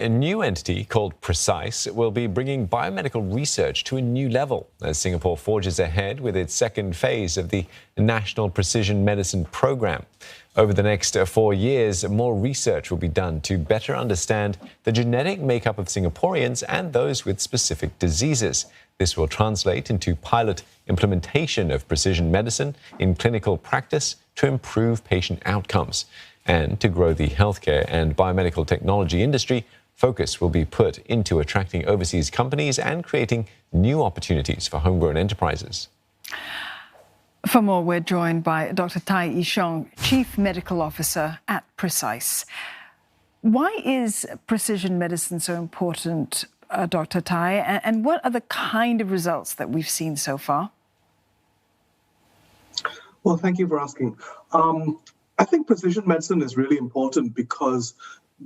A new entity called Precise will be bringing biomedical research to a new level as Singapore forges ahead with its second phase of the National Precision Medicine Program. Over the next 4 years, more research will be done to better understand the genetic makeup of Singaporeans and those with specific diseases. This will translate into pilot implementation of precision medicine in clinical practice to improve patient outcomes. And to grow the healthcare and biomedical technology industry, focus will be put into attracting overseas companies and creating new opportunities for homegrown enterprises. For more, we're joined by Dr. Tai E Shyong, Chief Medical Officer at Precise. Why is precision medicine so important, Dr. Tai, and what are the kind of results that we've seen so far? Well, thank you for asking. I think precision medicine is really important because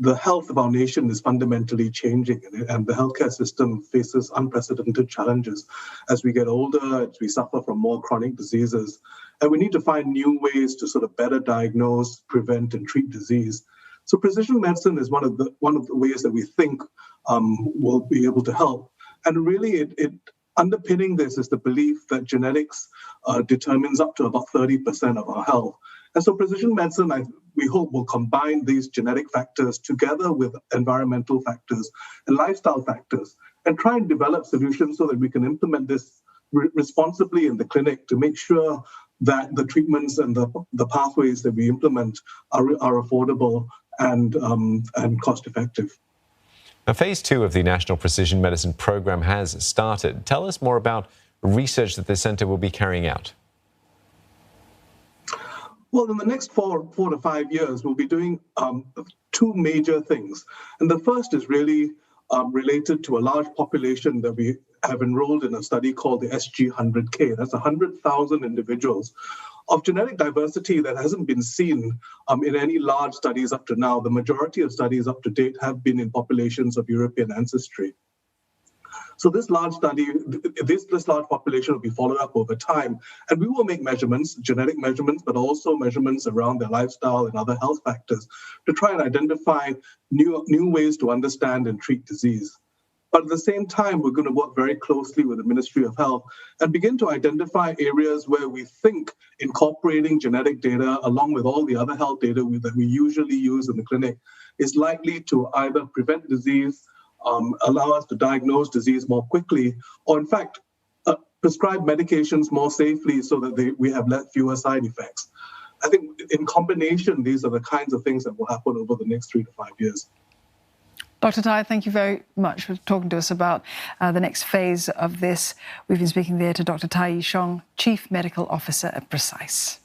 the health of our nation is fundamentally changing, and the healthcare system faces unprecedented challenges as we get older, as we suffer from more chronic diseases, and we need to find new ways to sort of better diagnose, prevent, and treat disease. So precision medicine is one of the ways that we think will be able to help. And really, it underpinning this is the belief that genetics determines up to about 30% of our health. And so precision medicine, we hope, will combine these genetic factors together with environmental factors and lifestyle factors and try and develop solutions so that we can implement this responsibly in the clinic to make sure that the treatments and the pathways that we implement are affordable and cost effective. Now, phase 2 of the National Precision Medicine Program has started. Tell us more about research that the centre will be carrying out. Well, in the next 4 to 5 years, we'll be doing 2 major things. And the first is really related to a large population that we have enrolled in a study called the SG100K. That's 100,000 individuals of genetic diversity that hasn't been seen in any large studies up to now. The majority of studies up to date have been in populations of European ancestry. So this large study, this large population will be followed up over time, and we will make measurements, genetic measurements, but also measurements around their lifestyle and other health factors to try and identify new ways to understand and treat disease. But at the same time, we're going to work very closely with the Ministry of Health and begin to identify areas where we think incorporating genetic data along with all the other health data that we usually use in the clinic is likely to either prevent disease, allow us to diagnose disease more quickly, or in fact, prescribe medications more safely so that we have fewer side effects. I think in combination, these are the kinds of things that will happen over the next 3 to 5 years. Dr. Tai, thank you very much for talking to us about the next phase of this. We've been speaking there to Dr. Tai E Shyong, Chief Medical Officer at Precise.